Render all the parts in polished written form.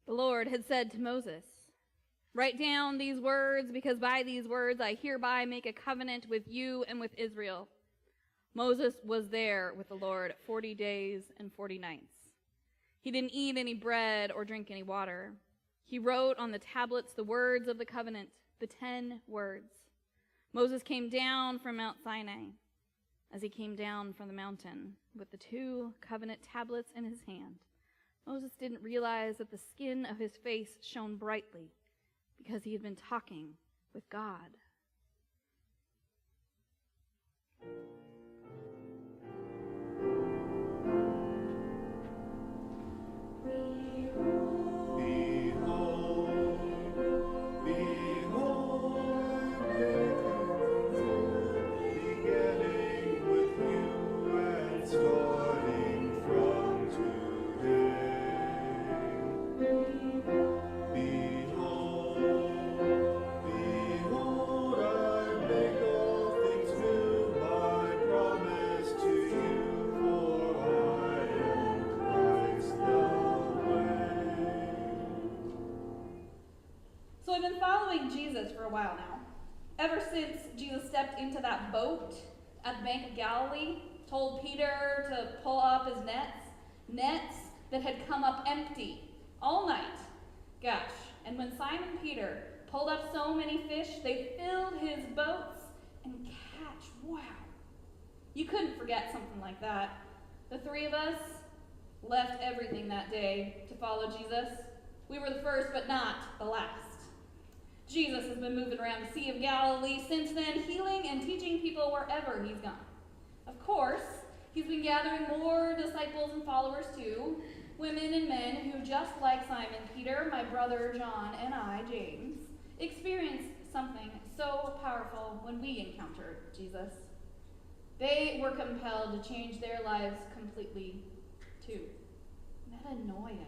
The Lord had said to Moses, "Write down these words, because by these words I hereby make a covenant with you and with Israel." Moses was there with the Lord 40 days and 40 nights. He didn't eat any bread or drink any water. He wrote on the tablets the words of the covenant, the 10 words. Moses came down from Mount Sinai. As he came down from the mountain with the 2 covenant tablets in his hand, Moses didn't realize that the skin of his face shone brightly because he had been talking with God. Jesus for a while now. Ever since Jesus stepped into that boat at the bank of Galilee, told Peter to pull up his nets that had come up empty all night. Gosh, and when Simon Peter pulled up so many fish, they filled his boats and catch. Wow. You couldn't forget something like that. The 3 of us left everything that day to follow Jesus. We were the first, but not the last. Jesus has been moving around the Sea of Galilee since then, healing and teaching people wherever he's gone. Of course, he's been gathering more disciples and followers too, women and men who, just like Simon Peter, my brother John, and I, James, experienced something so powerful when we encountered Jesus. They were compelled to change their lives completely too. Metanoia.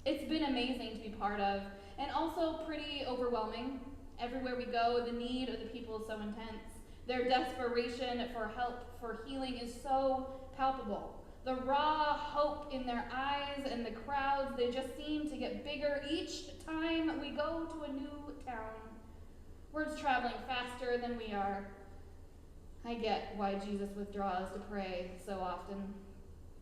It's been amazing to be part of, and also pretty overwhelming. Everywhere we go, the need of the people is so intense. Their desperation for help, for healing is so palpable. The raw hope in their eyes and the crowds, they just seem to get bigger each time we go to a new town. Word's traveling faster than we are. I get why Jesus withdraws to pray so often.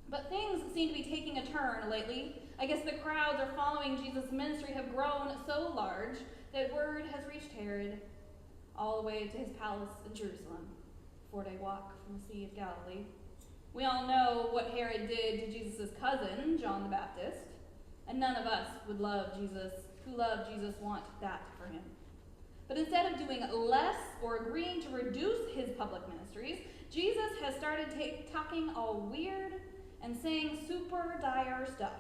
But things seem to be taking a turn lately. I guess the crowds are following Jesus' ministry have grown so large that word has reached Herod all the way to his palace in Jerusalem, 4-day walk from the Sea of Galilee. We all know what Herod did to Jesus' cousin, John the Baptist, and none of us who love Jesus want that for him. But instead of doing less or agreeing to reduce his public ministries, Jesus has started talking all weird and saying super dire stuff.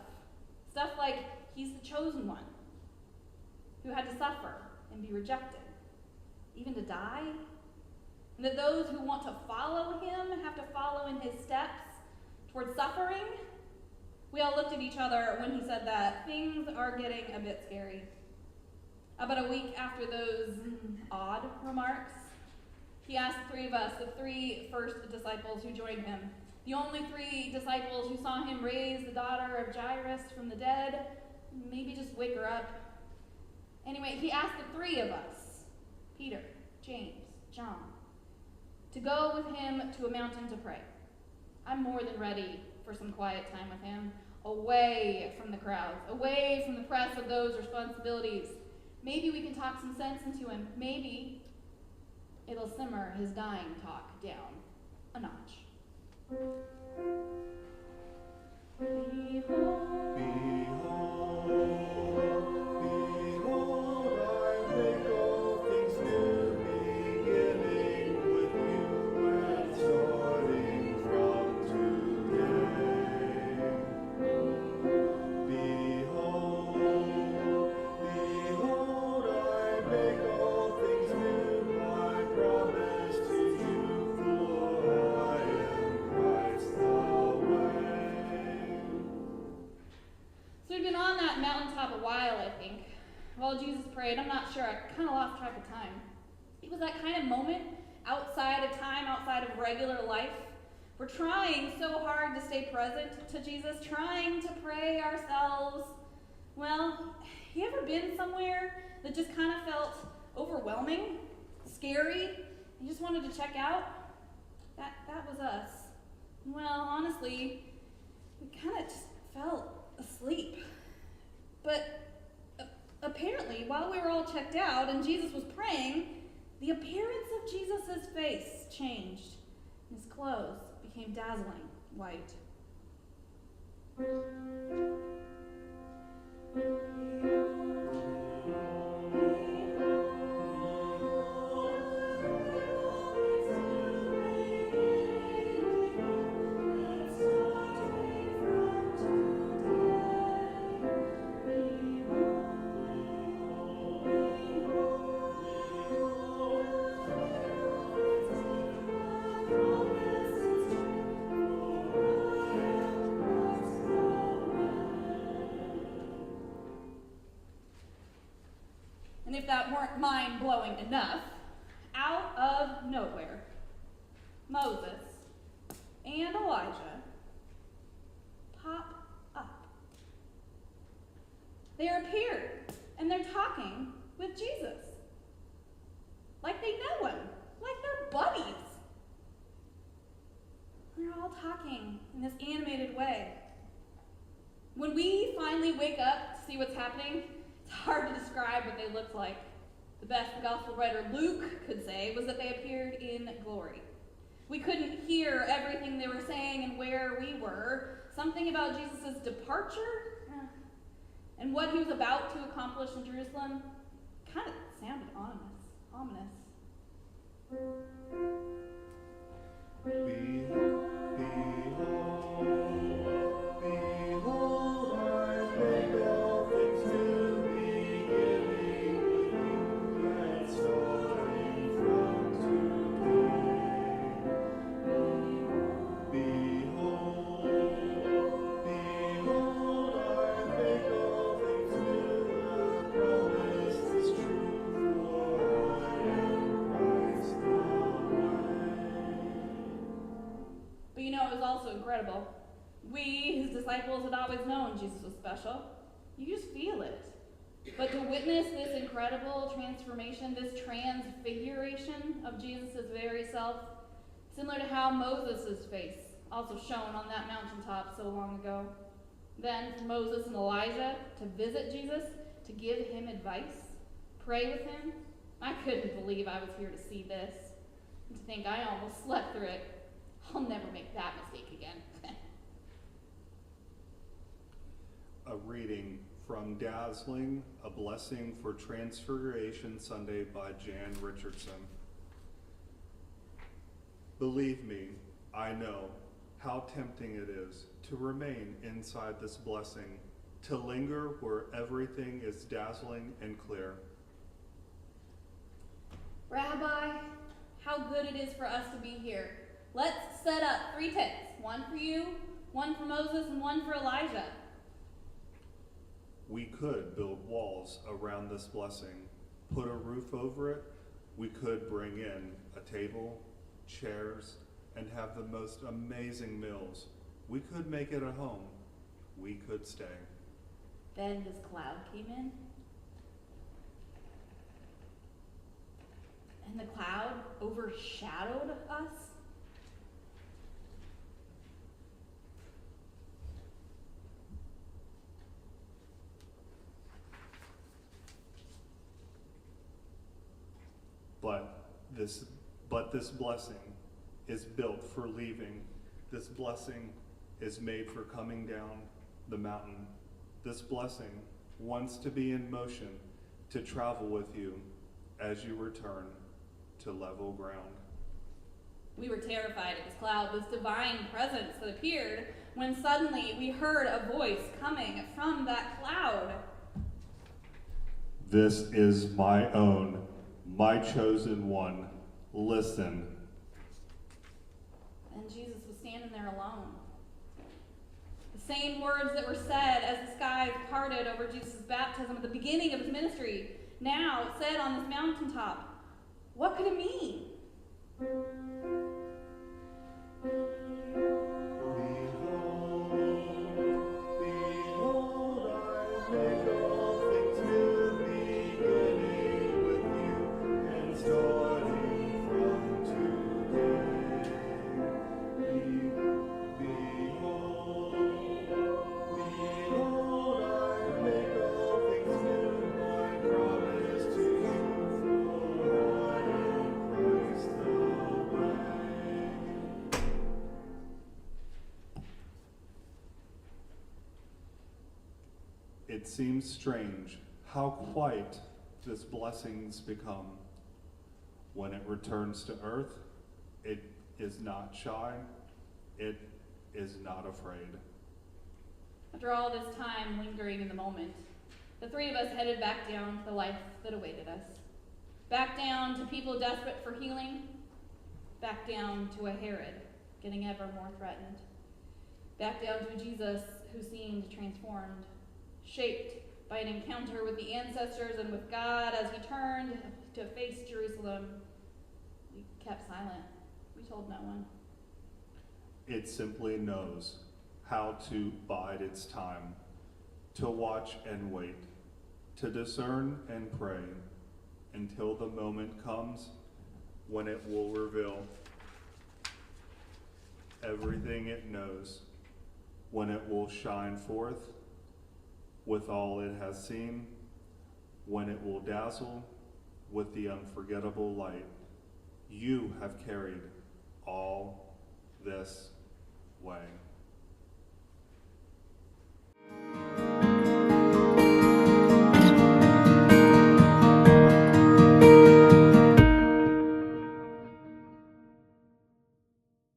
Stuff like he's the chosen one, who had to suffer and be rejected, even to die. And that those who want to follow him have to follow in his steps towards suffering. We all looked at each other when he said that. Things are getting a bit scary. About a week after those odd remarks, he asked 3 of us, the 3 first disciples who joined him, the only 3 disciples who saw him raise the daughter of Jairus from the dead, maybe just wake her up. Anyway, he asked the 3 of us, Peter, James, John, to go with him to a mountain to pray. I'm more than ready for some quiet time with him, away from the crowds, away from the press of those responsibilities. Maybe we can talk some sense into him. Maybe it'll simmer his dying talk down a notch. while Jesus prayed, I'm not sure, I kind of lost track of time. It was that kind of moment outside of time, outside of regular life. We're trying so hard to stay present to Jesus, trying to pray ourselves. Well, you ever been somewhere that just kind of felt overwhelming, scary, you just wanted to check out? That was us. Well, honestly, we kind of just fell asleep. But apparently, while we were all checked out and Jesus was praying, the appearance of Jesus' face changed. His clothes became dazzling white. And if that weren't mind-blowing enough, out of nowhere, Moses and Elijah pop up. They appeared, and they're talking with Jesus. Like they know him, like they're buddies. They're all talking in this animated way. When we finally wake up to see what's happening, it's hard to describe what they looked like. The best the gospel writer Luke could say was that they appeared in glory. We couldn't hear everything they were saying and where we were. Something about Jesus' departure and what he was about to accomplish in Jerusalem kind of sounded ominous. Behold, I make all things new, beginning and starting from today. Behold, I make all things new, the promise is true, for I am Christ the way. But you know, it was also incredible. We, his disciples, had always known Jesus was special. You just feel it. But to witness this incredible transformation, this transfiguration of Jesus' very self, similar to how Moses' face also shone on that mountaintop so long ago. Then for Moses and Elijah to visit Jesus, to give him advice, pray with him, I couldn't believe I was here to see this. And to think I almost slept through it. I'll never make that mistake again. A reading from Dazzling, A Blessing for Transfiguration Sunday by Jan Richardson. Believe me, I know how tempting it is to remain inside this blessing, to linger where everything is dazzling and clear. Rabbi, how good it is for us to be here. Let's set up 3 tents, one for you, one for Moses, and one for Elijah. We could build walls around this blessing, put a roof over it. We could bring in a table, chairs, and have the most amazing meals. We could make it a home. We could stay. Then this cloud came in. And the cloud overshadowed us. But this blessing is built for leaving. This blessing is made for coming down the mountain. This blessing wants to be in motion to travel with you as you return to level ground. We were terrified at this cloud, this divine presence that appeared, when suddenly we heard a voice coming from that cloud. This is my own, my chosen one. Listen. And Jesus was standing there alone. The same words that were said as the skies parted over Jesus' baptism at the beginning of his ministry, now said on this mountaintop. What could it mean? Behold, I make all things new, beginning with you and starting from today. Behold, I make all things new, I promise to you, for I am Christ the way. It seems strange how quiet this blessing's become. When it returns to earth, it is not shy, it is not afraid. After all this time lingering in the moment, the three of us headed back down to the life that awaited us. Back down to people desperate for healing. Back down to a Herod getting ever more threatened. Back down to a Jesus who seemed transformed, shaped by an encounter with the ancestors and with God as he turned to face Jerusalem. We kept silent. We told no one. It simply knows how to bide its time, to watch and wait, to discern and pray until the moment comes when it will reveal everything it knows, when it will shine forth with all it has seen, when it will dazzle with the unforgettable light. You have carried all this way.